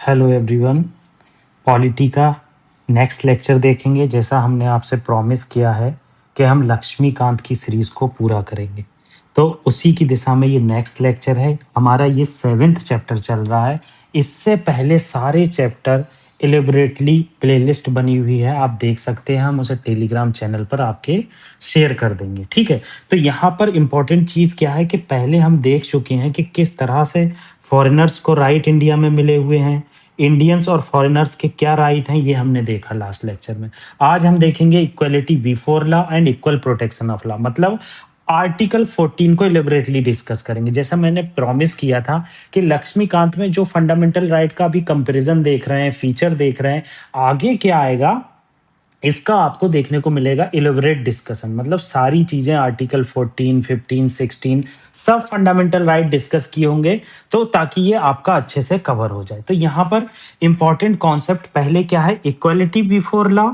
Hello everyone. Polity का next lecture देखेंगे। जैसा हमने आपसे प्रॉमिस किया है कि हम लक्ष्मीकांत की सीरीज को पूरा करेंगे, तो उसी की दिशा में ये नेक्स्ट लेक्चर है। हमारा ये 7th चैप्टर चल रहा है। इससे पहले सारे चैप्टर एलिबरेटली प्लेलिस्ट बनी हुई है, आप देख सकते हैं। हम उसे टेलीग्राम चैनल पर आपके शेयर कर देंगे, ठीक है। तो यहाँ पर इम्पोर्टेंट चीज़ क्या है कि पहले हम देख चुके हैं कि किस तरह से फॉरेनर्स को राइट इंडिया में मिले हुए हैं, इंडियंस और फॉरेनर्स के क्या राइट हैं, ये हमने देखा लास्ट लेक्चर में। आज हम देखेंगे equality before law and equal protection of law, मतलब आर्टिकल 14 को इलेबरेटली डिस्कस करेंगे। जैसा मैंने प्रॉमिस किया था कि लक्ष्मीकांत में जो फंडामेंटल राइट का अभी कंपैरिजन देख रहे हैं, फीचर देख रहे हैं, आगे क्या आएगा इसका आपको देखने को मिलेगा इलेबरेट डिस्कशन। मतलब सारी चीजें आर्टिकल 14, 15, 16 सब फंडामेंटल राइट डिस्कस किए होंगे, तो ताकि ये आपका अच्छे से कवर हो जाए। तो यहाँ पर इंपॉर्टेंट कॉन्सेप्ट पहले क्या है, equality before law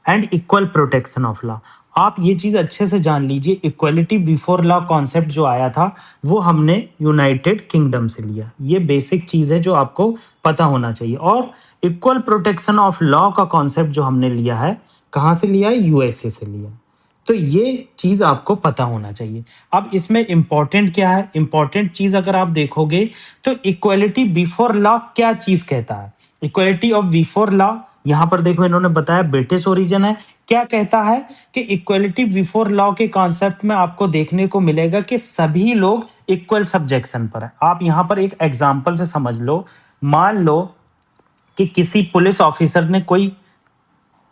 and equal protection of law. आप ये चीज अच्छे से जान लीजिए। इक्वलिटी बिफोर लॉ कॉन्सेप्ट जो आया था वो हमने यूनाइटेड किंगडम से लिया। ये बेसिक चीज है जो आपको पता होना चाहिए। और इक्वल प्रोटेक्शन ऑफ लॉ का कॉन्सेप्ट जो हमने लिया है, कहाँ से लिया है, यूएसए से लिया है। तो ये चीज आपको पता होना चाहिए। अब इसमें इंपॉर्टेंट क्या है, इंपॉर्टेंट चीज अगर आप देखोगे तो इक्वलिटी बिफोर लॉ क्या चीज कहता है। इक्वलिटी ऑफ बिफोर लॉ, यहां पर देखो इन्होंने बताया ब्रिटिश ओरिजिन है। क्या कहता है कि इक्वलिटी बिफोर लॉ के कॉन्सेप्ट में आपको देखने को मिलेगा कि सभी लोग इक्वल सब्जेक्शन पर है। आप यहां पर एक एग्जांपल से समझ लो। मान लो कि किसी पुलिस ऑफिसर ने कोई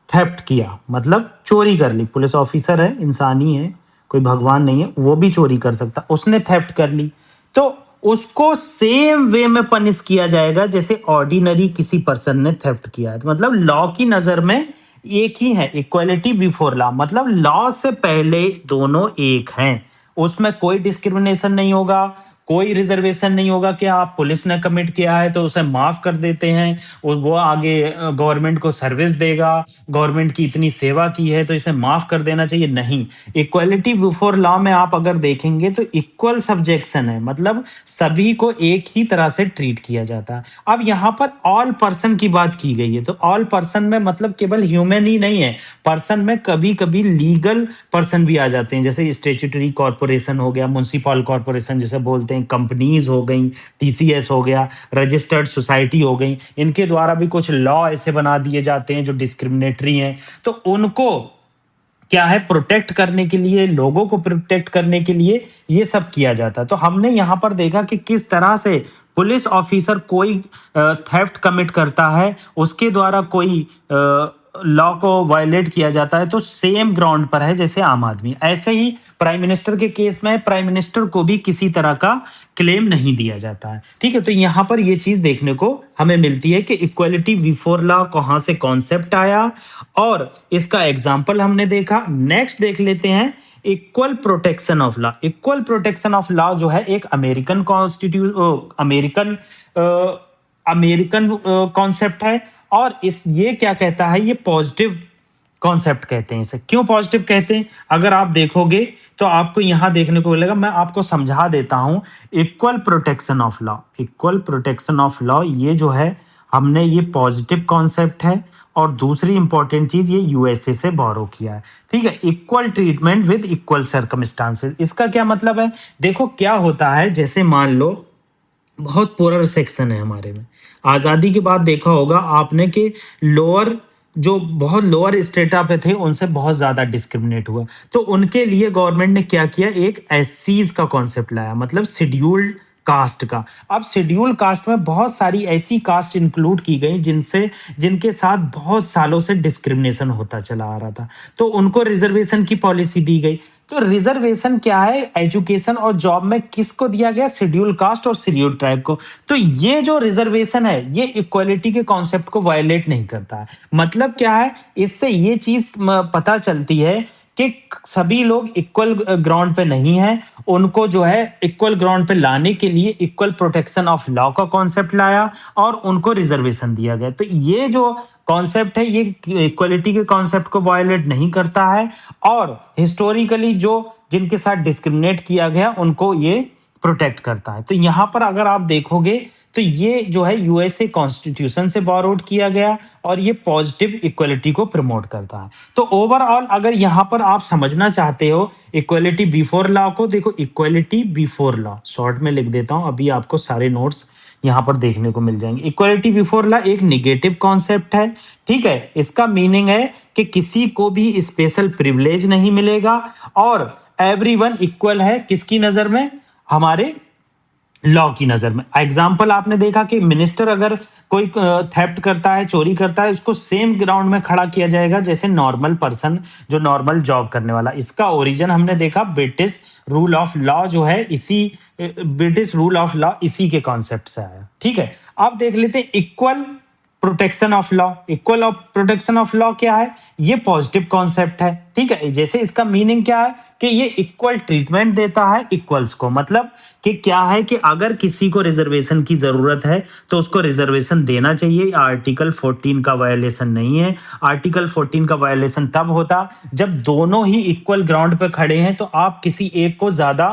थेफ्ट किया, मतलब चोरी कर ली। पुलिस ऑफिसर है, इंसानी है, कोई भगवान नहीं है, वो भी चोरी कर सकता। उसने थेफ्ट कर ली तो उसको सेम वे में पनिश किया जाएगा जैसे ऑर्डिनरी किसी पर्सन ने थेफ्ट किया है। तो मतलब लॉ की नजर में एक ही है, इक्वलिटी बिफोर लॉ, मतलब लॉ से पहले दोनों एक हैं। उसमें कोई डिस्क्रिमिनेशन नहीं होगा, कोई रिजर्वेशन नहीं होगा कि आप पुलिस ने कमिट किया है तो उसे माफ कर देते हैं और वो आगे गवर्नमेंट को सर्विस देगा, गवर्नमेंट की इतनी सेवा की है तो इसे माफ कर देना चाहिए। नहीं, इक्वलिटी बिफोर लॉ में आप अगर देखेंगे तो इक्वल सब्जेक्शन है, मतलब सभी को एक ही तरह से ट्रीट किया जाता है। अब यहाँ पर ऑल पर्सन की बात की गई है, तो ऑल पर्सन में मतलब केवल ह्यूमन ही नहीं है, पर्सन में कभी कभी लीगल पर्सन भी आ जाते हैं, जैसे स्टेट्यूटरी कॉर्पोरेशन हो गया, म्युनिसिपल कॉर्पोरेशन जैसे बोलते हैं, कंपनीज हो गई, टीसीएस हो गया, रजिस्टर्ड सोसाइटी हो गई। इनके द्वारा भी कुछ लॉ ऐसे बना दिए जाते हैं जो डिस्क्रिमिनेटरी हैं, तो उनको क्या है, प्रोटेक्ट करने के लिए, लोगों को प्रोटेक्ट करने के लिए ये सब किया जाता है। तो हमने यहां पर देखा कि किस तरह से पुलिस ऑफिसर कोई थेफ्ट कमिट करता है, उसके द्वारा कोई लॉ को वायलेट किया जाता है तो सेम ग्राउंड पर है जैसे आम आदमी। ऐसे ही प्राइम मिनिस्टर के केस में प्राइम मिनिस्टर को भी किसी तरह का क्लेम नहीं दिया जाता है, ठीक है। तो यहां पर ये चीज देखने को हमें मिलती है कि इक्वलिटी बिफोर लॉ कहां से कॉन्सेप्ट आया और इसका एग्जाम्पल हमने देखा। नेक्स्ट देख लेते हैं equal protection of law. Equal protection of law जो है एक अमेरिकन अमेरिकन कॉन्सेप्ट है। और इस ये क्या कहता है, ये पॉजिटिव कॉन्सेप्ट कहते हैं। इसे क्यों पॉजिटिव कहते हैं, अगर आप देखोगे तो आपको यहां देखने को मिलेगा। मैं आपको समझा देता हूं। Equal protection of law, equal protection of law ये जो है हमने, ये पॉजिटिव कॉन्सेप्ट है। और दूसरी इंपॉर्टेंट चीज, ये यूएसए से बोरो किया है, ठीक है। Equal treatment with equal circumstances, इसका क्या मतलब है, देखो क्या होता है। जैसे मान लो बहुत पुअर सेक्शन है हमारे में, आजादी के बाद देखा होगा आपने कि लोअर, जो बहुत लोअर स्टेटा पे थे उनसे बहुत ज्यादा डिस्क्रिमिनेट हुआ। तो उनके लिए गवर्नमेंट ने क्या किया, एक एससीज का कॉन्सेप्ट लाया, मतलब शेड्यूल्ड कास्ट का। अब शेड्यूल कास्ट में बहुत सारी ऐसी कास्ट इंक्लूड की गई जिनके साथ बहुत सालों से डिस्क्रिमिनेशन होता चला आ रहा था, तो उनको रिजर्वेशन की पॉलिसी दी गई। तो रिजर्वेशन क्या है, एजुकेशन और जॉब में किसको दिया गया, शेड्यूल कास्ट और शेड्यूल ट्राइब को। तो ये जो रिजर्वेशन है ये इक्वालिटी के कॉन्सेप्ट को वायलेट नहीं करता है। मतलब क्या है, इससे ये चीज पता चलती है कि सभी लोग इक्वल ग्राउंड पे नहीं हैं, उनको जो है इक्वल ग्राउंड पे लाने के लिए इक्वल प्रोटेक्शन ऑफ लॉ का कॉन्सेप्ट लाया और उनको रिजर्वेशन दिया गया। तो ये जो कॉन्सेप्ट है ये इक्वलिटी के कॉन्सेप्ट को वायलेट नहीं करता है, और हिस्टोरिकली जो जिनके साथ डिस्क्रिमिनेट किया गया उनको ये प्रोटेक्ट करता है। तो यहां पर अगर आप देखोगे तो ये जो है यूएसए कॉन्स्टिट्यूशन से बोरोड किया गया और ये पॉजिटिव इक्वलिटी को प्रमोट करता है। तो ओवरऑल अगर यहाँ पर आप समझना चाहते हो इक्वलिटी बिफोर लॉ को, देखो इक्वलिटी बिफोर लॉ शॉर्ट में लिख देता हूँ, अभी आपको सारे नोट्स यहाँ पर देखने को मिल जाएंगे। इक्वलिटी बिफोर लॉ एक निगेटिव कॉन्सेप्ट है, ठीक है। इसका मीनिंग है कि किसी को भी स्पेशल प्रिविलेज नहीं मिलेगा और एवरीवन इक्वल है किसकी नजर में, हमारे लॉ की नजर में। एग्जाम्पल आपने देखा कि मिनिस्टर अगर कोई थेफ्ट करता है, चोरी करता है, उसको सेम ग्राउंड में खड़ा किया जाएगा जैसे नॉर्मल पर्सन जो नॉर्मल जॉब करने वाला। इसका ओरिजिन हमने देखा ब्रिटिश रूल ऑफ लॉ जो है इसी ब्रिटिश रूल ऑफ लॉ इसी के कॉन्सेप्ट से आया, ठीक है। अब देख लेते हैं equal protection of law. Equal of protection of law क्या है, ये पॉजिटिव कॉन्सेप्ट है, ठीक है। जैसे इसका मीनिंग क्या है कि ये इक्वल ट्रीटमेंट देता है इक्वल्स को, मतलब कि क्या है कि अगर किसी को रिजर्वेशन की जरूरत है तो उसको रिजर्वेशन देना चाहिए। आर्टिकल 14 का वायलेशन नहीं है। आर्टिकल 14 का वायलेशन तब होता जब दोनों ही इक्वल ग्राउंड पे खड़े हैं तो आप किसी एक को ज्यादा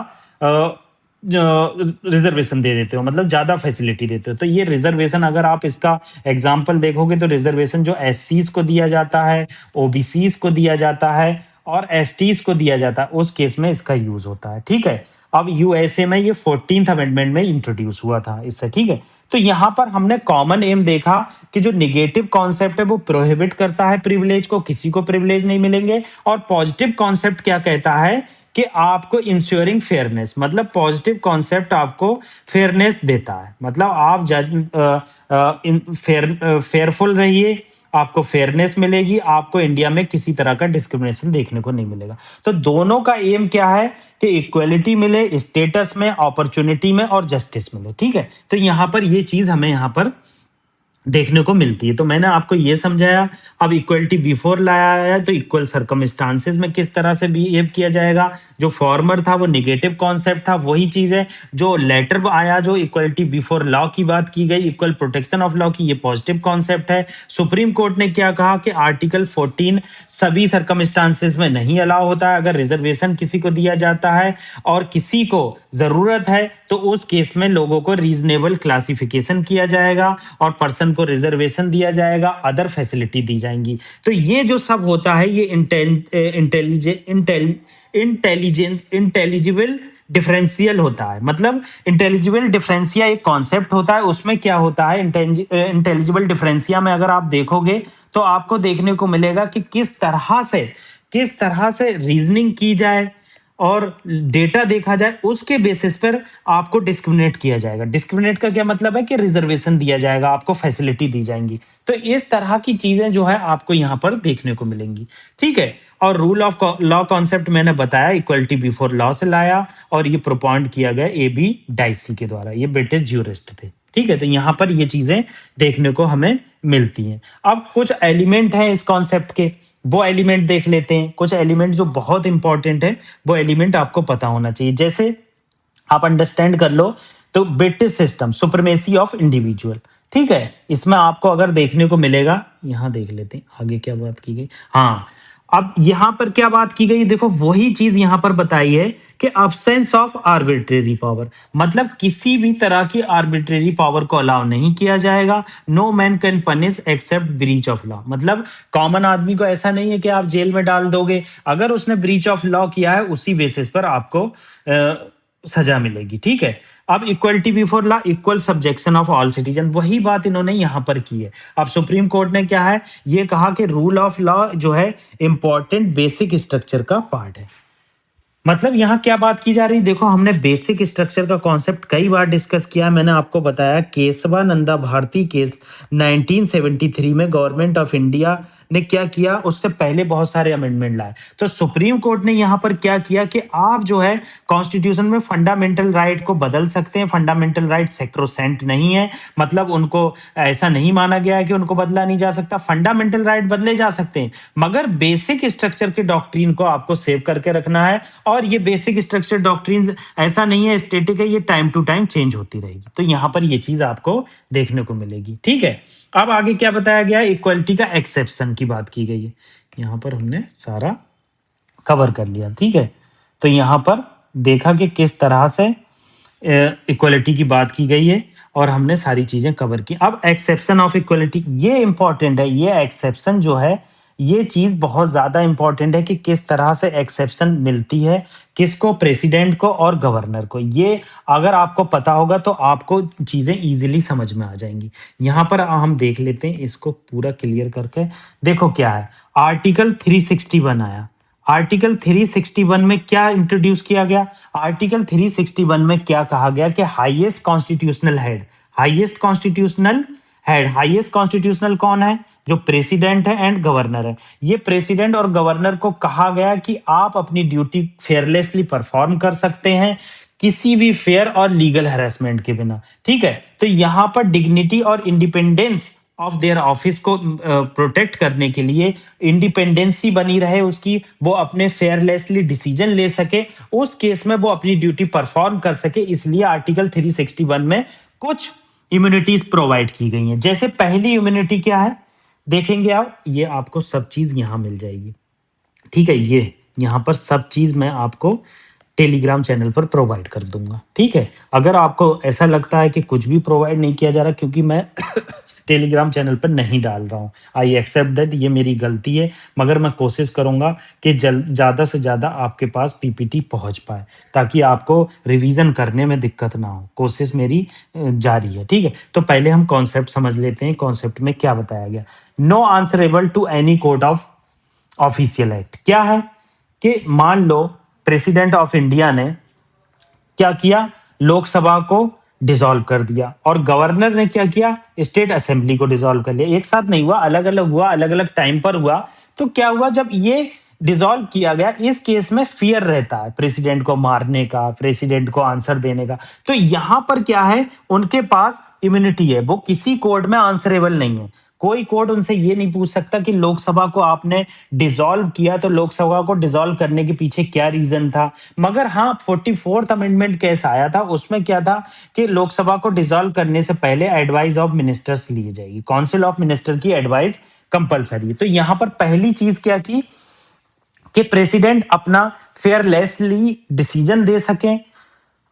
रिजर्वेशन दे देते हो, मतलब ज्यादा फैसिलिटी देते हो। तो ये रिजर्वेशन अगर आप इसका एग्जांपल देखोगे तो रिजर्वेशन जो एससीज को दिया जाता है, ओबीसीज को दिया जाता है और एसटीज को दिया जाता है, उस केस में इसका यूज होता है, ठीक है। अब यूएसए में ये 14th अमेंडमेंट में इंट्रोड्यूस हुआ था इससे, ठीक है। तो यहां पर हमने कॉमन एम देखा कि जो निगेटिव कॉन्सेप्ट है वो प्रोहिबिट करता है प्रिविलेज को, किसी को प्रिविलेज नहीं मिलेंगे। और पॉजिटिव कॉन्सेप्ट क्या कहता है कि आपको इंश्योरिंग फेयरनेस, मतलब पॉजिटिव कॉन्सेप्ट आपको फेयरनेस देता है, मतलब आप फेयरफुल रहिए, आपको फेयरनेस मिलेगी, आपको इंडिया में किसी तरह का डिस्क्रिमिनेशन देखने को नहीं मिलेगा। तो दोनों का एम क्या है कि इक्वलिटी मिले स्टेटस में, अपॉर्चुनिटी में और जस्टिस मिले, ठीक है। तो यहां पर ये चीज हमें यहां पर देखने को मिलती है। तो मैंने आपको ये समझाया। अब इक्वलिटी बिफोर लाया है तो इक्वल सर्कमस्टांसेस में किस तरह से बिहेव किया जाएगा। जो फॉर्मर था वो निगेटिव कॉन्सेप्ट था, वही चीज है जो लेटर आया, जो इक्वलिटी बिफोर लॉ की बात की गई, इक्वल प्रोटेक्शन ऑफ लॉ की, ये पॉजिटिव कॉन्सेप्ट है। सुप्रीम कोर्ट ने क्या कहा कि आर्टिकल 14 सभी सर्कमस्टांसेस में नहीं अलाउ होता है। अगर रिजर्वेशन किसी को दिया जाता है और किसी को जरूरत है तो उस केस में लोगों को रीजनेबल क्लासिफिकेशन किया जाएगा और पर्सन को रिजर्वेशन दिया जाएगा, अदर फैसिलिटी दी जाएंगी। तो ये जो सब होता है ये इंटेलिजिबल डिफरेंशियल होता है। मतलब इंटेलिजिबल डिफरेंशिया एक कॉन्सेप्ट होता है, उसमें क्या होता है इंटेलिजिबल डिफरेंशिया में अगर आप देखोगे तो आपको देखने को मिलेगा कि किस तरह से रीजनिंग की जाए और डेटा देखा जाए, उसके बेसिस पर आपको डिस्क्रिमिनेट किया जाएगा। डिस्क्रिमिनेट का क्या मतलब है कि रिजर्वेशन दिया जाएगा, आपको फैसिलिटी दी जाएंगी। तो इस तरह की चीजें जो है आपको यहाँ पर देखने को मिलेंगी, ठीक है। और रूल ऑफ लॉ कॉन्सेप्ट मैंने बताया इक्वलिटी बिफोर लॉ से लाया और ये प्रोपॉइंट किया गया AB डाइसी के द्वारा, ये ब्रिटिश ज्यूरिस्ट थे, ठीक है। तो यहाँ पर ये चीजें देखने को हमें मिलती हैं। अब कुछ एलिमेंट हैं इस कॉन्सेप्ट के, वो एलिमेंट देख लेते हैं। कुछ एलिमेंट जो बहुत इंपॉर्टेंट है वो एलिमेंट आपको पता होना चाहिए। जैसे आप अंडरस्टैंड कर लो तो British system supremacy of individual, ठीक है। इसमें आपको अगर देखने को मिलेगा, यहां देख लेते हैं आगे क्या बात की गई। हाँ, अब यहां पर क्या बात की गई, देखो वही चीज यहां पर बताई है कि अब्सेंस ऑफ आर्बिट्रेरी पावर, मतलब किसी भी तरह की आर्बिट्रेरी पावर को अलाउ नहीं किया जाएगा। No man can punish except breach of law, मतलब कॉमन आदमी को ऐसा नहीं है कि आप जेल में डाल दोगे, अगर उसने ब्रीच ऑफ लॉ किया है उसी बेसिस पर आपको सजा मिलेगी, ठीक है। अब equality before law, equal subjection of all citizen, वही बात इन्होंने यहां पर की है। अब सुप्रीम कोर्ट ने क्या है ये कहा कि रूल ऑफ लॉ जो है इंपॉर्टेंट बेसिक स्ट्रक्चर का पार्ट है। मतलब यहां क्या बात की जा रही, देखो हमने बेसिक स्ट्रक्चर का कॉन्सेप्ट कई बार डिस्कस किया। मैंने आपको बताया केशवानंदा भारती केस 1973 में गवर्नमेंट ऑफ इंडिया ने क्या किया, उससे पहले बहुत सारे अमेंडमेंट लाए। तो सुप्रीम कोर्ट ने यहां पर क्या किया कि आप जो है कॉन्स्टिट्यूशन में फंडामेंटल राइट को बदल सकते हैं। फंडामेंटल राइट सेक्रोसेंट नहीं है, मतलब उनको ऐसा नहीं माना गया है कि उनको बदला नहीं जा सकता। फंडामेंटल राइट बदले जा सकते हैं मगर बेसिक स्ट्रक्चर के डॉक्ट्रिन को आपको सेव करके रखना है। और ये बेसिक स्ट्रक्चर डॉक्ट्रिन ऐसा नहीं है स्टेटिक है, ये टाइम टू टाइम चेंज होती रहेगी। तो यहां पर ये चीज आपको देखने को मिलेगी, ठीक है। अब आगे क्या बताया गया, इक्वलिटी का एक्सेप्शन की बात की गई है। यहां पर हमने सारा कवर कर लिया, ठीक है। तो यहां पर देखा कि किस तरह से इक्वलिटी की बात की गई है और हमने सारी चीजें कवर की। अब एक्सेप्शन ऑफ इक्वलिटी, ये इंपॉर्टेंट है। ये एक्सेप्शन जो है, ये चीज बहुत ज्यादा इंपॉर्टेंट है कि किस तरह से एक्सेप्शन मिलती है, किसको, प्रेसिडेंट को और गवर्नर को। ये अगर आपको पता होगा तो आपको चीजें इजीली समझ में आ जाएंगी। यहाँ पर हम देख लेते हैं इसको पूरा क्लियर करके। देखो क्या है, आर्टिकल 361 आया। आर्टिकल 361 में क्या इंट्रोड्यूस किया गया? आर्टिकल 361 में क्या कहा गया कि highest constitutional head, highest constitutional head, highest constitutional कौन है? जो प्रेसिडेंट है एंड गवर्नर है। ये प्रेसिडेंट और गवर्नर को कहा गया कि आप अपनी ड्यूटी फेयरलेसली परफॉर्म कर सकते हैं, किसी भी फेयर और लीगल हैरेसमेंट के बिना। ठीक है, तो यहां पर डिग्निटी और इंडिपेंडेंस ऑफ देयर ऑफिस को प्रोटेक्ट करने के लिए, इंडिपेंडेंसी बनी रहे उसकी, वो अपने फेयरलेसली डिसीजन ले सके, उस केस में वो अपनी ड्यूटी परफॉर्म कर सके, इसलिए आर्टिकल 361 में कुछ इम्यूनिटीज प्रोवाइड की गई हैं। जैसे पहली इम्यूनिटी क्या है, देखेंगे आप, ये आपको सब चीज यहां मिल जाएगी। ठीक है, ये यहाँ पर सब चीज मैं आपको टेलीग्राम चैनल पर प्रोवाइड कर दूंगा। ठीक है, अगर आपको ऐसा लगता है कि कुछ भी प्रोवाइड नहीं किया जा रहा क्योंकि मैं टेलीग्राम चैनल पर नहीं डाल रहा हूँ, आई एक्सेप्ट दैट, ये मेरी गलती है, मगर मैं कोशिश करूंगा कि ज़्यादा से ज़्यादा आपके पास पीपीटी पहुंच पाए ताकि आपको रिवीजन करने में दिक्कत ना हो। कोशिश मेरी जारी है। ठीक है, तो पहले हम कॉन्सेप्ट समझ लेते हैं। कॉन्सेप्ट में क्या बताया गया? No answerable to any court of official act. क्या है कि मान लो प्रेसिडेंट ऑफ इंडिया ने क्या किया, लोकसभा को डिसॉल्व कर दिया, और गवर्नर ने क्या किया, स्टेट असेंबली को डिसॉल्व कर लिया। एक साथ नहीं हुआ, अलग अलग हुआ, अलग अलग टाइम पर हुआ। तो क्या हुआ, जब ये डिसॉल्व किया गया, इस केस में फियर रहता है प्रेसिडेंट को मारने का, प्रेसिडेंट को आंसर देने का। तो यहां पर क्या है, उनके पास इम्यूनिटी है, वो किसी कोर्ट में आंसरेबल नहीं है। कोई कोर्ट उनसे ये नहीं पूछ सकता कि लोकसभा को आपने डिसॉल्व किया तो लोकसभा को डिसॉल्व करने के पीछे क्या रीजन था। मगर हाँ, 44th अमेंडमेंट केस आया था, उसमें क्या था कि लोकसभा को डिसॉल्व करने से पहले एडवाइस ऑफ मिनिस्टर्स ली जाएगी, काउंसिल ऑफ मिनिस्टर की एडवाइस कंपलसरी। तो यहां पर पहली चीज क्या की कि प्रेसिडेंट अपना फेयरलेसली डिसीजन दे सके,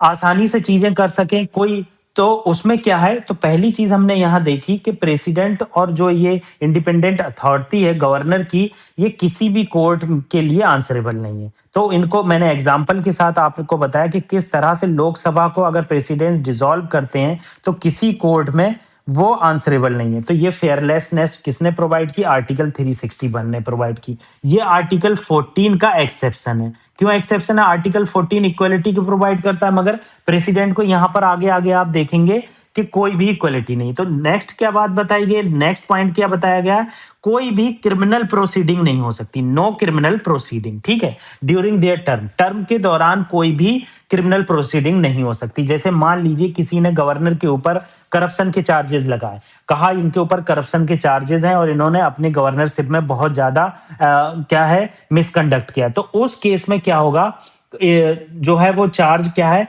आसानी से चीजें कर सकें कोई। तो उसमें क्या है, तो पहली चीज हमने यहां देखी कि प्रेसिडेंट और जो ये इंडिपेंडेंट अथॉरिटी है गवर्नर की, ये किसी भी कोर्ट के लिए आंसरेबल नहीं है। तो इनको मैंने एग्जाम्पल के साथ आपको बताया कि किस तरह से लोकसभा को अगर प्रेसिडेंट डिसॉल्व करते हैं तो किसी कोर्ट में वो आंसरेबल नहीं है। तो ये फेयरलेसनेस किसने प्रोवाइड की? आर्टिकल 361 ने प्रोवाइड की। ये आर्टिकल 14 का एक्सेप्शन है। क्यों एक्सेप्शन है? आर्टिकल 14 इक्वलिटी को प्रोवाइड करता है, मगर प्रेसिडेंट को यहां पर आगे आगे आप देखेंगे कि कोई भी इक्वलिटी नहीं। तो नेक्स्ट क्या बात बताई गई, नेक्स्ट पॉइंट क्या बताया गया? कोई भी क्रिमिनल प्रोसीडिंग नहीं हो सकती, नो क्रिमिनल प्रोसीडिंग। ठीक है, ड्यूरिंग देयर टर्म, टर्म के दौरान कोई भी क्रिमिनल प्रोसीडिंग नहीं हो सकती। जैसे मान लीजिए किसी ने गवर्नर के ऊपर करप्शन के चार्जेस लगाए, कहा इनके ऊपर करप्शन के चार्जेस हैं और इन्होंने अपने गवर्नरशिप में बहुत ज्यादा क्या है, मिसकंडक्ट किया। तो उस केस में क्या होगा, जो है वो चार्ज क्या है,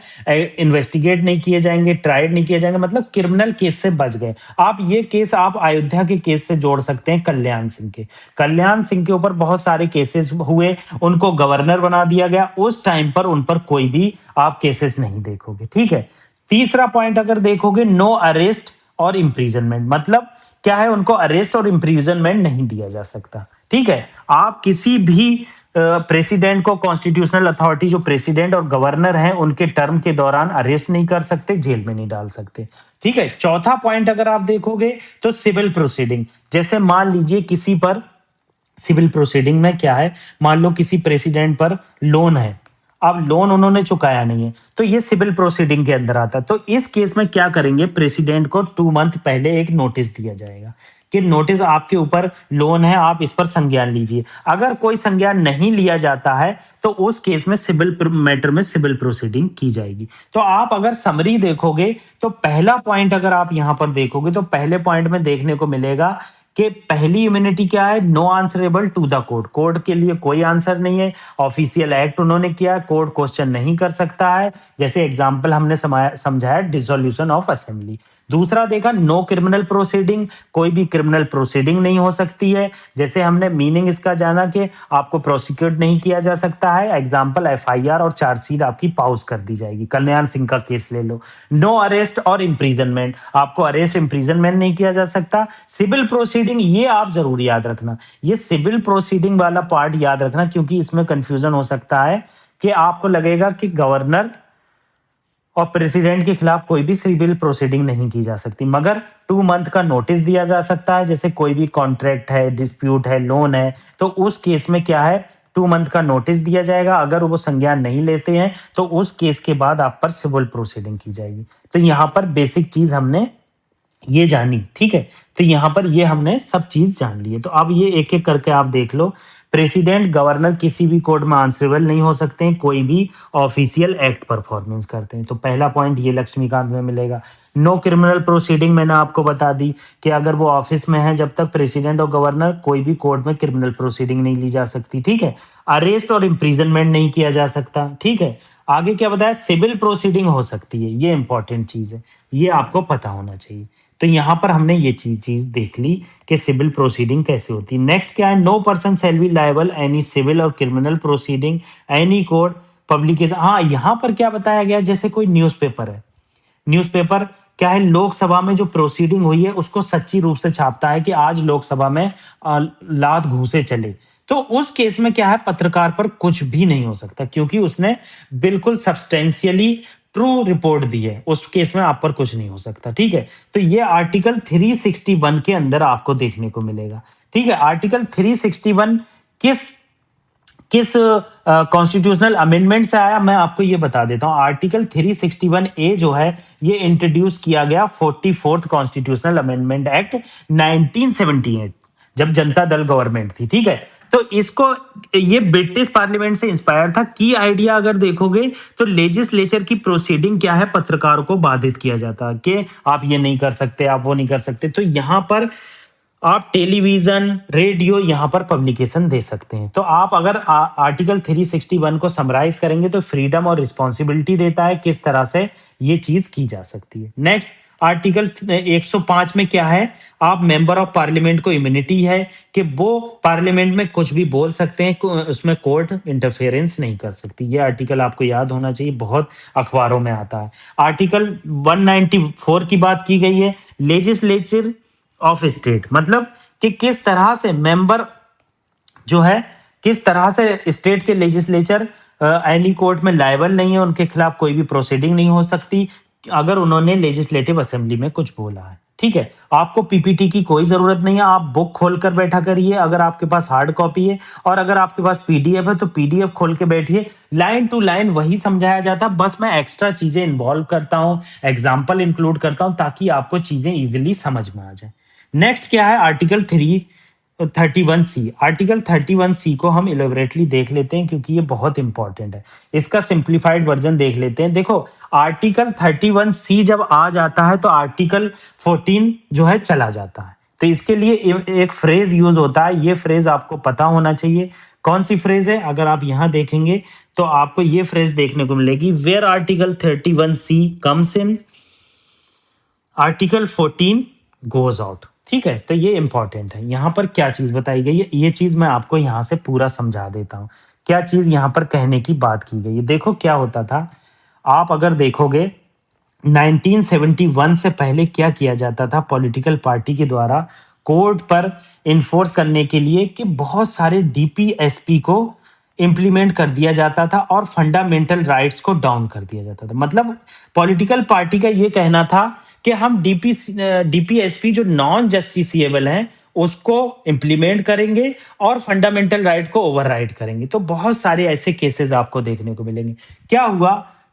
इन्वेस्टिगेट नहीं किए जाएंगे, ट्राइड नहीं किए जाएंगे, मतलब क्रिमिनल केस से बच गए। आप ये केस आप अयोध्या के केस से जोड़ सकते हैं, कल्याण सिंह के। कल्याण सिंह के ऊपर बहुत सारे केसेस हुए, उनको गवर्नर बना दिया गया, उस टाइम पर उन पर कोई भी आप केसेस नहीं देखोगे। ठीक है, तीसरा पॉइंट अगर देखोगे, नो अरेस्ट और इम्प्रीजनमेंट, मतलब क्या है, उनको अरेस्ट और इम्प्रीजनमेंट नहीं दिया जा सकता। ठीक है, आप किसी भी प्रेसिडेंट को, कॉन्स्टिट्यूशनल अथॉरिटी जो प्रेसिडेंट और गवर्नर हैं, उनके टर्म के दौरान अरेस्ट नहीं कर सकते, जेल में नहीं डाल सकते। ठीक है, चौथा पॉइंट अगर आप देखोगे तो सिविल प्रोसीडिंग। जैसे मान लीजिए किसी पर सिविल प्रोसीडिंग में क्या है, मान लो किसी प्रेसिडेंट पर लोन है, अब लोन उन्होंने चुकाया नहीं है, तो ये सिविल प्रोसीडिंग के अंदर आता है। तो इस केस में क्या करेंगे, प्रेसिडेंट को 2 मंथ पहले एक नोटिस दिया जाएगा कि नोटिस आपके ऊपर लोन है, आप इस पर संज्ञान लीजिए। अगर कोई संज्ञान नहीं लिया जाता है तो उस केस में सिविल मैटर में सिविल प्रोसीडिंग की जाएगी। तो आप अगर समरी देखोगे तो पहला पॉइंट अगर आप यहां पर देखोगे तो पहले पॉइंट में देखने को मिलेगा कि पहली इम्यूनिटी क्या है, no answerable to the court, court के लिए कोई आंसर नहीं है। ऑफिशियल एक्ट उन्होंने किया, कोर्ट क्वेश्चन नहीं कर सकता है। जैसे एग्जांपल हमने समझाया, डिसोल्यूशन ऑफ असेंबली। दूसरा देखा नो क्रिमिनल प्रोसीडिंग, कोई भी क्रिमिनल प्रोसीडिंग नहीं हो सकती है। जैसे हमने मीनिंग इसका जाना कि आपको प्रोसिक्यूट नहीं किया जा सकता है, एग्जाम्पल एफआईआर और चार्जशीट आपकी पॉज कर दी जाएगी। कल्याण सिंह का केस ले लो। नो अरेस्ट और इम्प्रीजनमेंट, आपको अरेस्ट इम्प्रीजनमेंट नहीं किया जा सकता। सिविल प्रोसीडिंग, ये आप जरूर याद रखना, ये सिविल प्रोसीडिंग वाला पार्ट याद रखना, क्योंकि इसमें कंफ्यूजन हो सकता है कि आपको लगेगा कि गवर्नर और प्रेसिडेंट के खिलाफ कोई भी सिविल प्रोसीडिंग नहीं की जा सकती, मगर 2 मंथ का नोटिस दिया जा सकता है। जैसे कोई भी कॉन्ट्रैक्ट है, डिस्प्यूट है, लोन है, तो उस केस में क्या है, 2 मंथ का नोटिस दिया जाएगा। अगर वो संज्ञान नहीं लेते हैं तो उस केस के बाद आप पर सिविल प्रोसीडिंग की जाएगी। तो यहाँ पर बेसिक चीज हमने ये जानी, ठीक है। तो यहाँ पर ये हमने सब चीज जान ली है। तो अब ये एक एक करके आप देख लो। प्रेसिडेंट गवर्नर किसी भी कोर्ट में आंसरेबल नहीं हो सकते हैं, कोई भी ऑफिशियल एक्ट परफॉर्मेंस करते हैं। तो पहला पॉइंट ये लक्ष्मीकांत में मिलेगा। नो क्रिमिनल प्रोसीडिंग मैंने आपको बता दी कि अगर वो ऑफिस में है, जब तक प्रेसिडेंट और गवर्नर, कोई भी कोर्ट में क्रिमिनल प्रोसीडिंग नहीं ली जा सकती, ठीक है। अरेस्ट और इम्प्रीजनमेंट नहीं किया जा सकता, ठीक है। आगे क्या बताया, सिविल प्रोसीडिंग हो सकती है, ये इंपॉर्टेंट चीज है, ये आपको पता होना चाहिए। तो यहां पर हमने ये चीज देख ली कि सिविल प्रोसीडिंग कैसे होती है। नेक्स्ट क्या है, no person shall be liable any civil और criminal proceeding any court publication. हाँ, यहां पर क्या बताया गया, जैसे कोई न्यूज़पेपर है, न्यूज़पेपर क्या है, लोकसभा में जो प्रोसीडिंग हुई है उसको सच्ची रूप से छापता है कि आज लोकसभा में लात घूसे चले। तो उस केस में क्या है, पत्रकार पर कुछ भी नहीं हो सकता, क्योंकि उसने बिल्कुल सब्सटेंशियली ट्रू रिपोर्ट दी है। उस केस में आप पर कुछ नहीं हो सकता, ठीक है। तो ये आर्टिकल 361 के अंदर आपको देखने को मिलेगा, ठीक है। आर्टिकल 361 किस किस कॉन्स्टिट्यूशनल अमेंडमेंट से आया, मैं आपको ये बता देता हूं। आर्टिकल 361 ए जो है, ये इंट्रोड्यूस किया गया 44th कॉन्स्टिट्यूशनल अमेंडमेंट एक्ट 1978, जब जनता दल गवर्नमेंट थी, ठीक है। तो इसको, ये ब्रिटिश पार्लियामेंट से इंस्पायर था। की आइडिया अगर देखोगे तो लेजिस्लेचर की प्रोसीडिंग क्या है, पत्रकारों को बाधित किया जाता है कि आप ये नहीं कर सकते, आप वो नहीं कर सकते। तो यहां पर आप टेलीविजन, रेडियो, यहां पर पब्लिकेशन दे सकते हैं। तो आप अगर आर्टिकल 361 को समराइज करेंगे तो फ्रीडम और रिस्पॉन्सिबिलिटी देता है किस तरह से ये चीज की जा सकती है। नेक्स्ट, आर्टिकल 105 में क्या है, आप मेंबर ऑफ पार्लियामेंट को इम्यूनिटी है कि वो पार्लियामेंट में कुछ भी बोल सकते हैं, उसमें कोर्ट इंटरफेरेंस नहीं कर सकती। ये आर्टिकल आपको याद होना चाहिए, बहुत अखबारों में आता है। आर्टिकल 194 की बात की गई है, लेजिस्लेचर ऑफ स्टेट, मतलब कि किस तरह से मेंबर जो है, किस तरह से स्टेट के लेजिस्लेचर एनी कोर्ट में लायबल नहीं है, उनके खिलाफ कोई भी प्रोसीडिंग नहीं हो सकती अगर उन्होंने लेजिस्लेटिव असेंबली में कुछ बोला है, ठीक है। आपको पीपीटी की कोई जरूरत नहीं है, आप बुक खोल कर बैठा करिए अगर आपके पास हार्ड कॉपी है, और अगर आपके पास पीडीएफ है तो पीडीएफ खोल के बैठिए। लाइन टू लाइन वही समझाया जाता, बस मैं एक्स्ट्रा चीजें इन्वॉल्व करता हूं, एग्जाम्पल इंक्लूड करता हूं, ताकि आपको चीजें इजिली समझ में आ जाए। नेक्स्ट क्या है, आर्टिकल 331C। आर्टिकल 31C को हम इलेबोरेटली देख लेते हैं, क्योंकि ये बहुत इंपॉर्टेंट है। इसका सिंप्लीफाइड वर्जन देख लेते हैं। देखो, आर्टिकल 31C जब आ जाता है तो आर्टिकल 14 जो है चला जाता है। तो इसके लिए एक फ्रेज यूज होता है, ये फ्रेज आपको पता होना चाहिए। कौन सी फ्रेज है, अगर आप यहां देखेंगे तो आपको ये फ्रेज देखने को मिलेगी, where article 31C comes in, article 14 goes out, ठीक है। तो ये इंपॉर्टेंट है। यहां पर क्या चीज बताई गई है, ये चीज मैं आपको यहां से पूरा समझा देता हूं, क्या चीज यहां पर कहने की बात की गई है। देखो क्या होता था, आप अगर देखोगे 1971 से पहले क्या किया जाता था पॉलिटिकल पार्टी के द्वारा कोर्ट पर इन्फोर्स करने के लिए, कि बहुत सारे डीपीएसपी को इम्प्लीमेंट कर दिया जाता था और फंडामेंटल राइट्स को डाउन कर दिया जाता था। मतलब पॉलिटिकल पार्टी का ये कहना था कि हम डीपीएसपी जो नॉन जस्टिसिएबल हैं उसको इम्प्लीमेंट करेंगे और फंडामेंटल राइट को ओवरराइड करेंगे। तो बहुत सारे ऐसे केसेस आपको देखने को मिलेंगे। क्या हुआ,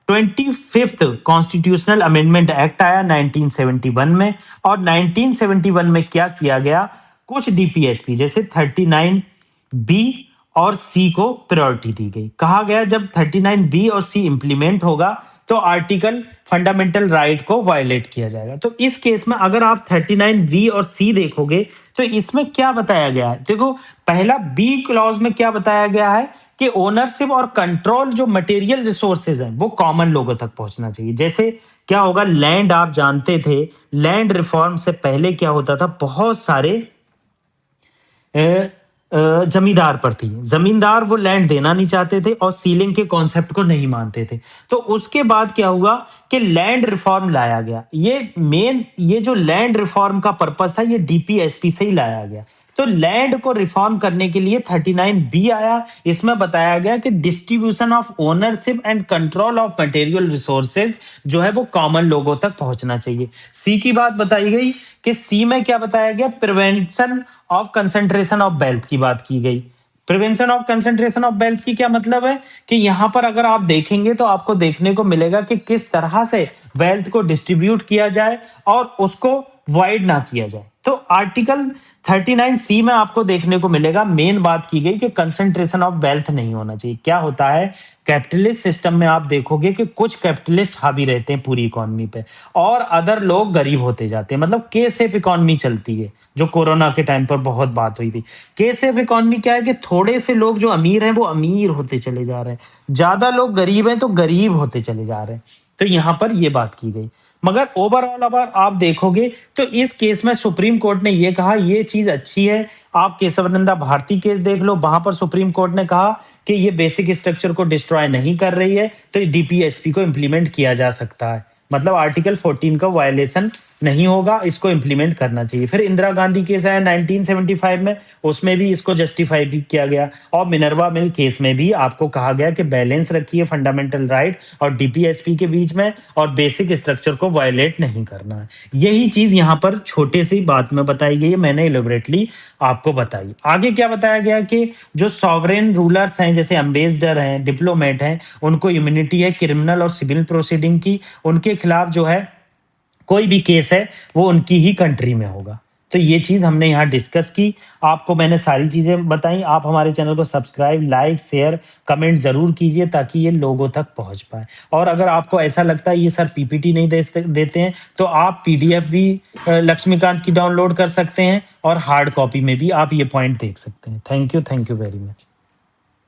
25th कॉन्स्टिट्यूशनल अमेंडमेंट एक्ट आया 1971 में, और 1971 में क्या किया गया, कुछ डीपीएसपी जैसे 39B और सी को प्रायोरिटी दी गई। कहा गया जब 39B और सी इंप्लीमेंट होगा तो आर्टिकल फंडामेंटल राइट को वायलेट किया जाएगा। तो इस केस में अगर आप 39B और सी देखोगे तो इसमें क्या बताया गया है, देखो पहला बी क्लॉज में क्या बताया गया है कि ओनरशिप और कंट्रोल जो मटेरियल रिसोर्सेज हैं वो कॉमन लोगों तक पहुंचना चाहिए। जैसे क्या होगा, लैंड आप जानते थे, लैंड रिफॉर्म से पहले क्या होता था, बहुत सारे जमींदार पर थी, जमींदार वो लैंड देना नहीं चाहते थे और सीलिंग के कॉन्सेप्ट को नहीं मानते थे। तो उसके बाद क्या हुआ कि लैंड रिफॉर्म लाया गया। ये जो लैंड रिफॉर्म का पर्पस था, ये डीपीएसपी से ही लाया गया। तो लैंड को रिफॉर्म करने के लिए 39 बी आया। इसमें बताया गया कि distribution of ownership and control of material resources जो है वो कॉमन लोगों तक पहुंचना चाहिए। सी की बात बताई गई कि सी में क्या बताया गया, prevention of concentration of wealth की बात की गई। Prevention of concentration of wealth की क्या मतलब है कि यहां पर अगर आप देखेंगे तो आपको देखने को मिलेगा कि किस तरह से वेल्थ को डिस्ट्रीब्यूट किया जाए और उसको वाइड ना किया जाए। तो आर्टिकल 39 सी में आपको देखने को मिलेगा मेन बात की गई कि कंसंट्रेशन ऑफ वेल्थ नहीं होना चाहिए। क्या होता है, कैपिटलिस्ट सिस्टम में आप देखोगे कि कुछ कैपिटलिस्ट हावी रहते हैं पूरी इकोनॉमी पे और अदर लोग गरीब होते जाते हैं। मतलब के सेफ इकोनॉमी चलती है, जो कोरोना के टाइम पर बहुत बात हुई थी। के सेफ इकोनॉमी क्या है कि थोड़े से लोग जो अमीर हैं वो अमीर होते चले जा रहे हैं, ज्यादा लोग गरीब हैं तो गरीब होते चले जा रहे हैं। तो यहां पर ये बात की गई। मगर ओवरऑल अगर आप देखोगे तो इस केस में सुप्रीम कोर्ट ने ये कहा ये चीज अच्छी है। आप केशवानंदा भारती केस देख लो, वहां पर सुप्रीम कोर्ट ने कहा कि ये बेसिक स्ट्रक्चर को डिस्ट्रॉय नहीं कर रही है, तो डीपीएसपी को इंप्लीमेंट किया जा सकता है। मतलब आर्टिकल 14 का वायलेशन नहीं होगा, इसको इंप्लीमेंट करना चाहिए। फिर इंदिरा गांधी केस आया 1975 में, उसमें भी इसको जस्टिफाई भी किया गया। और मिनर्वा मिल केस में भी आपको कहा गया कि बैलेंस रखिए फंडामेंटल राइट और डीपीएसपी के बीच में, और बेसिक स्ट्रक्चर को वायलेट नहीं करना है। यही चीज यहाँ पर छोटे सी बात में बताई गई है, मैंने इलेबोरेटली आपको बताई। आगे क्या बताया गया कि जो सॉवरेन रूलर्स हैं, जैसे एम्बेसडर हैं, डिप्लोमेट हैं, उनको इम्यूनिटी है क्रिमिनल और सिविल प्रोसीडिंग की। उनके खिलाफ जो है कोई भी केस है वो उनकी ही कंट्री में होगा। तो ये चीज हमने यहाँ डिस्कस की, आपको मैंने सारी चीजें बताई। आप हमारे चैनल को सब्सक्राइब, लाइक, शेयर, कमेंट जरूर कीजिए ताकि ये लोगों तक पहुंच पाए। और अगर आपको ऐसा लगता है ये सर पीपीटी नहीं देते हैं तो आप पीडीएफ भी लक्ष्मीकांत की डाउनलोड कर सकते हैं और हार्ड कॉपी में भी आप ये पॉइंट देख सकते हैं। Thank you very much.